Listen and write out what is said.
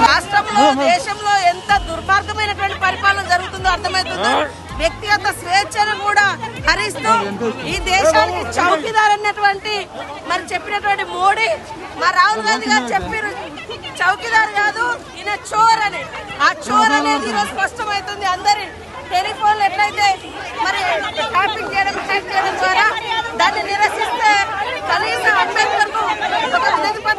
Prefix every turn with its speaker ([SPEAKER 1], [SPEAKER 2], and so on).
[SPEAKER 1] రాష్ట్రంలో దేశంలో ఎంత దుర్మార్గమైనటువంటి పరిపాలన జరుగుతుందో అర్థమవుతుందో. వ్యక్తిగత స్వేచ్ఛను కూడా హరిస్తూ ఈ దేశానికి చౌకీదార్ అన్నటువంటి మరి చెప్పినటువంటి మోడీ మా రాహుల్ గాంధీ గారు చెప్పారు, చౌకీదార్ కాదు ఈయన చోర్ అని. ఆ చోర్ అనేది ఈరోజు స్పష్టమవుతుంది. అందరి టెలిఫోన్లు ఎట్లయితే